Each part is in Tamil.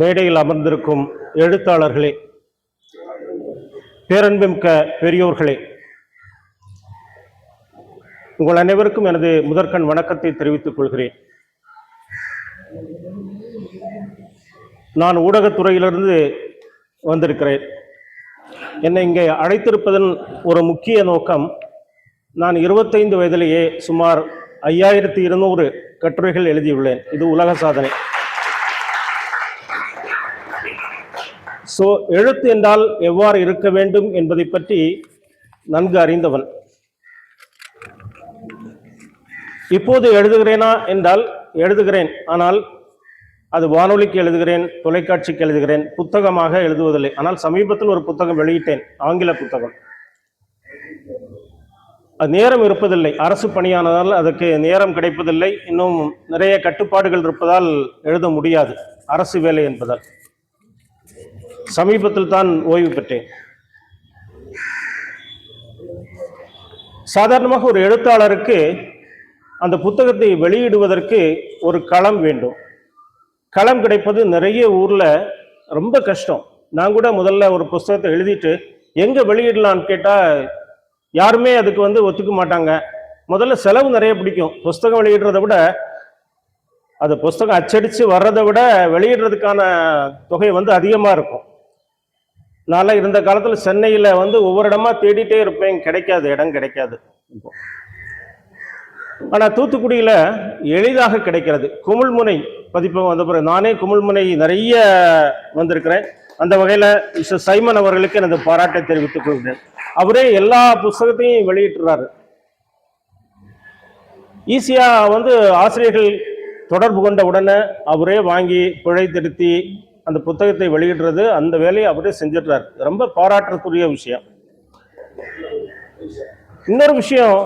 மேடையில் அமர்ந்திருக்கும் எழுத்தாளர்களே, பேரன்புமிக்க பெரியோர்களே, உங்கள் அனைவருக்கும் எனது முதற்கண் வணக்கத்தை தெரிவித்துக் கொள்கிறேன். நான் ஊடகத்துறையிலிருந்து வந்திருக்கிறேன். என்னை இங்கே அழைத்திருப்பதன் ஒரு முக்கிய நோக்கம், நான் 25 வயதிலேயே சுமார் 5200 கட்டுரைகள் எழுதியுள்ளேன். இது உலக சாதனை. எழுத்து என்றால் எவ்வாறு இருக்க வேண்டும் என்பதை பற்றி நன்கு அறிந்தவன். இப்போது எழுதுகிறேனா என்றால் எழுதுகிறேன். ஆனால் அது வானொலிக்கு எழுதுகிறேன், தொலைக்காட்சிக்கு எழுதுகிறேன், புத்தகமாக எழுதுவதில்லை. ஆனால் சமீபத்தில் ஒரு புத்தகம் வெளியிட்டேன், ஆங்கில புத்தகம். அது நேரம் இருப்பதில்லை, அரசு பணியானதால் அதுக்கு நேரம் கிடைப்பதில்லை. இன்னும் நிறைய கட்டுப்பாடுகள் இருப்பதால் எழுத முடியாது, அரசு வேலை என்பதால். சமீபத்தில் தான் ஓய்வு பெற்றேன். சாதாரணமாக ஒரு எழுத்தாளருக்கு அந்த புத்தகத்தை வெளியிடுவதற்கு ஒரு களம் வேண்டும். களம் கிடைப்பது நிறைய ஊர்ல ரொம்ப கஷ்டம். நான் கூட முதல்ல ஒரு புத்தகத்தை எழுதிட்டு எங்க வெளியிடலான்னு கேட்டா யாருமே அதுக்கு ஒத்துக்க மாட்டாங்க. முதல்ல செலவு நிறைய பிடிக்கும். புஸ்தகம் வெளியிடுறதை விட, அது புஸ்தகம் அச்சடிச்சு வர்றதை விட வெளியிடுறதுக்கான தொகை அதிகமா இருக்கும். நான் இருந்த காலத்துல சென்னையில ஒவ்வொரு இடமா தேடிட்டே இருப்பேன், கிடைக்காது, இடம் கிடைக்காது. ஆனா தூத்துக்குடியில எளிதாக கிடைக்கிறது. குமிழ்முனை பதிப்பகம் வந்த பிறகு நானே குமிழ்முனை நிறைய வந்திருக்கிறேன். அந்த வகையில மிஸ்டர் சைமன் அவர்களுக்கு எனது பாராட்டை தெரிவித்துக் கொள்கிறேன். அவரே எல்லா புஸ்தகத்தையும் வெளியிட்டுறாரு. ஈஸியா ஆசிரியர்கள் தொடர்பு கொண்ட உடனே அவரே வாங்கி பிழை திருத்தி அந்த புத்தகத்தை வெளியிடுறது, அந்த வேலையை அவரே செஞ்சிடுறாரு. ரொம்ப பாராட்டுறதுக்குரிய விஷயம். இன்னொரு விஷயம்,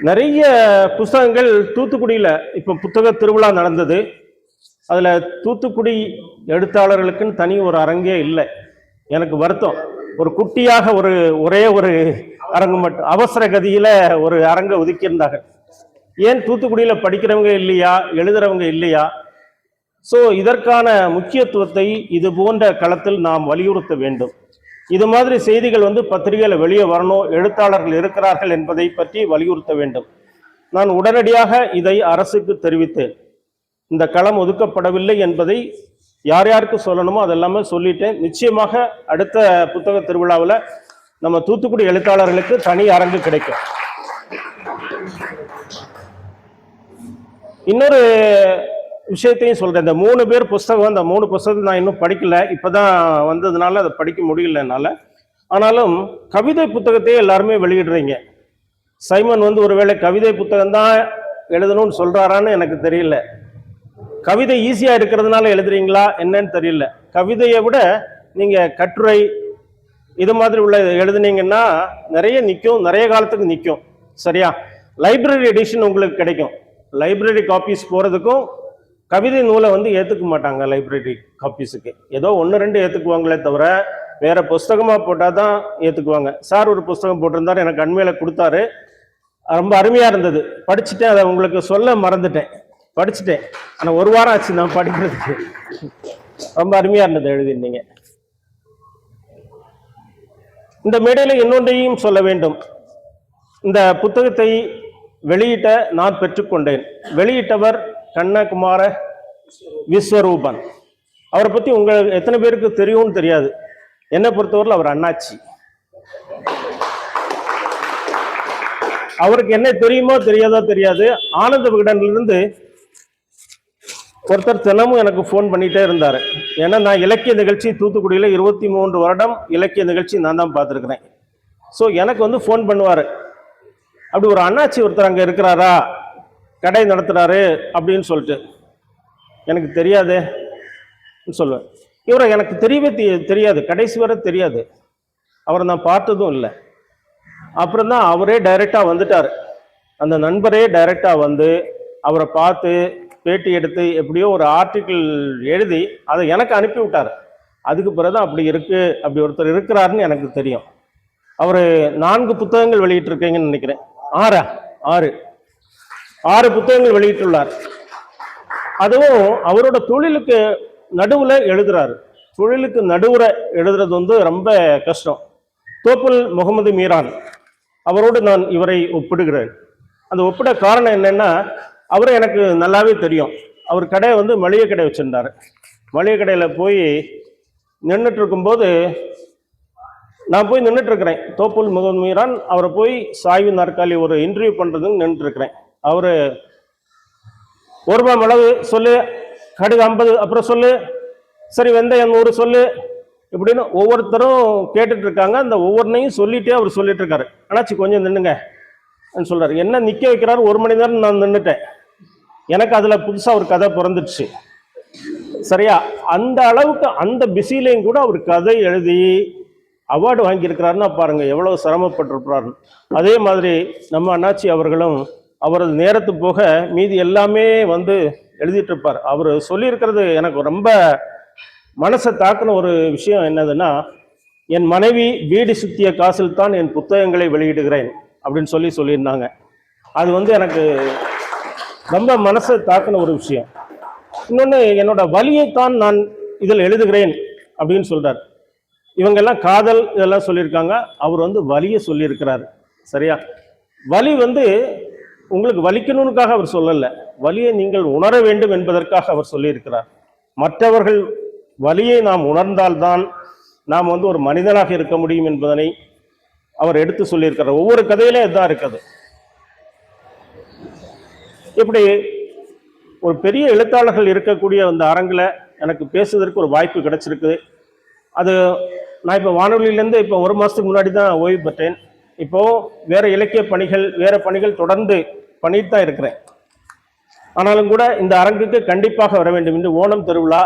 நிறைய புத்தகங்கள் தூத்துக்குடியில இப்ப புத்தக திருவிழா நடந்தது. அதுல தூத்துக்குடி எழுத்தாளர்களுக்குன்னு தனி ஒரு அரங்கே இல்லை. எனக்கு வருத்தம். ஒரு குட்டியாக ஒரே ஒரு அரங்கு மட்டும் அவசர கதியில ஒரு அரங்கை ஒதுக்கியிருந்தாங்க. ஏன் தூத்துக்குடியில படிக்கிறவங்க இல்லையா, எழுதுறவங்க இல்லையா? இதற்கான முக்கியத்துவத்தை இது போன்ற களத்தில் நாம் வலியுறுத்த வேண்டும். இது மாதிரி செய்திகள் பத்திரிகையில வெளியே வரணும், எழுத்தாளர்கள் இருக்கிறார்கள் என்பதை பற்றி வலியுறுத்த வேண்டும். நான் உடனடியாக இதை அரசுக்கு தெரிவித்தேன். இந்த களம் ஒதுக்கப்படவில்லை என்பதை யார் யாருக்கு சொல்லணுமோ அதெல்லாமே சொல்லிட்டேன். நிச்சயமாக அடுத்த புத்தக திருவிழாவில் நம்ம தூத்துக்குடி எழுத்தாளர்களுக்கு தனி அரங்கு கிடைக்கும். இன்னொரு விஷயத்தையும் சொல்றேன். இந்த 3 பேர் புஸ்தகம், அந்த 3 புஸ்தகத்தை நான் இன்னும் படிக்கல. இப்பதான் வந்ததுனால அதை படிக்க முடியல என்னால. ஆனாலும் கவிதை புத்தகத்தையே எல்லாருமே வெளியிடுறீங்க. சைமன் ஒருவேளை கவிதை புத்தகம் தான் எழுதணும்னு சொல்றாரான்னு எனக்கு தெரியல. கவிதை ஈஸியா இருக்கிறதுனால எழுதுறீங்களா என்னன்னு தெரியல. கவிதையை விட நீங்க கட்டுரை இது மாதிரி உள்ள எழுதுனீங்கன்னா நிறைய நிற்கும், நிறைய காலத்துக்கு நிற்கும். சரியா? லைப்ரரி எடிஷன் உங்களுக்கு கிடைக்கும். லைப்ரரி காப்பீஸ் போறதுக்கும் கவிதை நூலை ஏற்றுக்க மாட்டாங்க. லைப்ரரி காப்பீஸுக்கு ஏதோ 1-2 ஏற்றுக்குவாங்களே தவிர வேற புஸ்தகமா போட்டால் தான் ஏற்றுக்குவாங்க. சார் ஒரு புஸ்தகம் போட்டிருந்தார், எனக்கு அண்மையில கொடுத்தாரு. ரொம்ப அருமையா இருந்தது. படிச்சுட்டேன். அதை உங்களுக்கு சொல்ல மறந்துட்டேன். படிச்சுட்டேன், ஆனால் 1 வாரம் ஆச்சு நான் படிக்கிறதுக்கு. ரொம்ப அருமையா இருந்தது எழுதிருந்தீங்க. இந்த மேடையில் இன்னொன்றையும் சொல்ல வேண்டும். இந்த புத்தகத்தை வெளியிட்ட நான் பெற்றுக்கொண்டேன். வெளியிட்டவர் கண்ணகுமார விஸ்வரூபன். அவரை பத்தி உங்களுக்கு எத்தனை பேருக்கு தெரியும்னு தெரியாது. என்னை பொறுத்தவரையில் அவர் அண்ணாச்சி. அவருக்கு என்ன தெரியுமோ தெரியாதோ தெரியாது. ஆனந்த விகடனிலிருந்து ஒருத்தர் தினமும் எனக்கு ஃபோன் பண்ணிட்டே இருந்தாரு. ஏன்னா நான் இலக்கிய நிகழ்ச்சி தூத்துக்குடியில 23 வருடம் இலக்கிய நிகழ்ச்சி நான் தான் பார்த்துருக்கிறேன். எனக்கு ஃபோன் பண்ணுவாரு. அப்படி ஒரு அண்ணாச்சி ஒருத்தர் அங்கே இருக்கிறாரா, கடை நடத்துறாரு அப்படின்னு சொல்லிட்டு. எனக்கு தெரியாதே சொல்லுவேன். இவரை எனக்கு தெரியவே தெரியாது, கடைசி வரை தெரியாது. அவரை நான் பார்த்ததும் இல்லை. அப்புறம் தான் அவரே டைரக்டா வந்துட்டார். அந்த நண்பரே டைரக்டா அவரை பார்த்து பேட்டி எடுத்து எப்படியோ ஒரு ஆர்டிக்கிள் எழுதி அதை எனக்கு அனுப்பி விட்டார். அதுக்கு பிறகுதான் அப்படி இருக்கு, அப்படி ஒருத்தர் இருக்கிறாருன்னு எனக்கு தெரியும். அவர் 4 புத்தகங்கள் வெளியிட்டிருக்கீங்கன்னு நினைக்கிறேன். 6 புத்தகங்கள் வெளியிட்டுள்ளார். அதுவும் அவரோட தொழிலுக்கு நடுவுல எழுதுறாரு. தொழிலுக்கு நடுவுற எழுதுறது வந்து ரொம்ப கஷ்டம். தோப்புல் முகமது மீரான் அவரோடு நான் இவரை ஒப்பிடுகிறேன். அந்த ஒப்பிட காரணம் என்னன்னா, அவரை எனக்கு நல்லாவே தெரியும். அவர் கடை வந்து மளிகை கடை வச்சிருந்தாரு. மளிகை கடையில போய் நின்றுட்டு இருக்கும்போது நான் போய் நின்றுட்டு இருக்கிறேன். தோப்புல் முகமது மீரான் அவரை போய் சாய்வு நாற்காலி ஒரு இன்டர்வியூ பண்றதுன்னு நின்றுட்டு இருக்கிறேன். அவரு 1 ரூபாய் மிளகு சொல்லு, கடுகு 50, அப்புறம் சொல்லு, சரி வெந்தயம் 100 சொல்லு, இப்படின்னு ஒவ்வொருத்தரும் கேட்டுட்டு இருக்காங்க. அந்த ஒவ்வொன்றையும் சொல்லிட்டே அவர் சொல்லிட்டு இருக்காரு. ஆனாச்சு கொஞ்சம் நின்னுங்க சொல்றாரு. என்ன நிக்க வைக்கிறாரு? 1 மணி நேரம் நான் நின்றுட்டேன். எனக்கு அதுல புதுசா ஒரு கதை பிறந்துடுச்சு. சரியா? அந்த அளவுக்கு அந்த பிஸிலையும் கூட அவர் கதை எழுதி அவார்டு வாங்கியிருக்கிறாருன்னா பாருங்க எவ்வளவு சிரமப்பட்டிருக்கிறாரு. அதே மாதிரி நம்ம அண்ணாச்சி அவர்களும் அவரது நேரத்து போக மீதி எல்லாமே வந்து எழுதிட்டு இருப்பார். அவர் சொல்லியிருக்கிறது எனக்கு ரொம்ப மனசை தாக்குன ஒரு விஷயம் என்னதுன்னா, என் மனைவி வீடு சுத்திய காசில் தான் என் புத்தகங்களை வெளியிடுகிறேன் அப்படின்னு சொல்லியிருந்தாங்க. அது வந்து எனக்கு ரொம்ப மனசை தாக்குன ஒரு விஷயம். இன்னொன்று, என்னோட வலியைத்தான் நான் இதில் எழுதுகிறேன் அப்படின்னு சொல்றார். இவங்கெல்லாம் காதல் இதெல்லாம் சொல்லியிருக்காங்க, அவர் வந்து வலியை சொல்லியிருக்கிறார். சரியா? வலி வந்து உங்களுக்கு வலிக்கணும்னுக்காக அவர் சொல்லலை, வலியை நீங்கள் உணர வேண்டும் என்பதற்காக அவர் சொல்லியிருக்கிறார். மற்றவர்கள் வலியை நாம் உணர்ந்தால்தான் நாம் வந்து ஒரு மனிதனாக இருக்க முடியும் என்பதனை அவர் எடுத்து சொல்லியிருக்கிறார். ஒவ்வொரு கதையிலும் இதுதான் இருக்குது. இப்படி ஒரு பெரிய எழுத்தாளர்கள் இருக்கக்கூடிய அந்த அரங்கில் எனக்கு பேசுவதற்கு ஒரு வாய்ப்பு கிடைச்சிருக்குது. அது நான் இப்போ வானொலியிலேருந்து இப்போ 1 மாதத்துக்கு முன்னாடி தான் ஓய்வு பெற்றேன். இப்போது வேறு இலக்கிய பணிகள், வேறு பணிகள் தொடர்ந்து பண்ணிட்டு தான் இருக்கிறேன். ஆனாலும் கூட இந்த அரங்குக்கு கண்டிப்பாக வர வேண்டும். இன்று ஓணம் திருவிழா,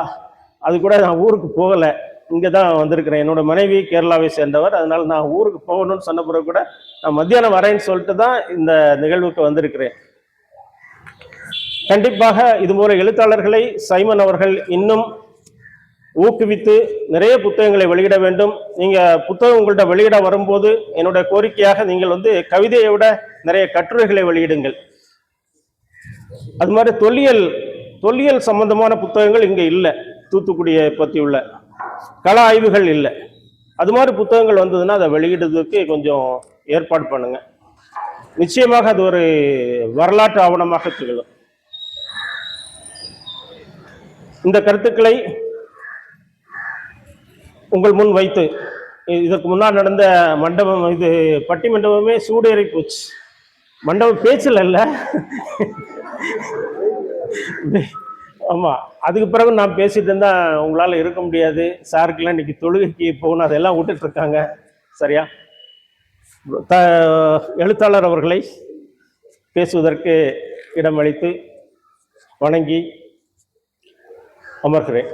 அது கூட நான் ஊருக்கு போகலை, இங்கே தான் வந்திருக்கிறேன். என்னோட மனைவி கேரளாவை சேர்ந்தவர், அதனால் நான் ஊருக்கு போகணும்னு சொன்ன பிறகு கூட நான் மத்தியானம் வரேன்னு சொல்லிட்டு தான் இந்த நிகழ்வுக்கு வந்திருக்கிறேன். கண்டிப்பாக இது போல எழுத்தாளர்களை சைமன் அவர்கள் இன்னும் ஊக்குவித்து நிறைய புத்தகங்களை வெளியிட வேண்டும். நீங்க புத்தகம் உங்கள்கிட்ட வெளியிட வரும்போது என்னுடைய கோரிக்கையாக நீங்கள் வந்து கவிதையை விட நிறைய கட்டுரைகளை வெளியிடுங்கள். அது மாதிரி தொல்லியல் சம்பந்தமான புத்தகங்கள் இங்க இல்லை. தூத்துக்குடியை பற்றி உள்ள கள ஆய்வுகள் இல்லை. அது மாதிரி புத்தகங்கள் வந்ததுன்னா அதை வெளியிடுறதுக்கு கொஞ்சம் ஏற்பாடு பண்ணுங்க. நிச்சயமாக அது ஒரு வரலாற்று ஆவணமாக திகழும். இந்த கருத்துக்களை உங்கள் முன் வைத்து, இதற்கு முன்னால் நடந்த மண்டபம், இது பட்டி மண்டபமே சூடேறி போச்சு. மண்டபம் பேச்சில் இல்லை, ஆமா. அதுக்கு பிறகு நான் பேசிட்டு இருந்தா உங்களால இருக்க முடியாது, சாருக்கெல்லாம் இன்னைக்கு தொழுகைக்கு போகணும், அதெல்லாம் விட்டுட்டு இருக்காங்க. சரியா? எழுத்தாளர் அவர்களை பேசுவதற்கு இடமளித்து வணங்கி அமர்கிறேன்.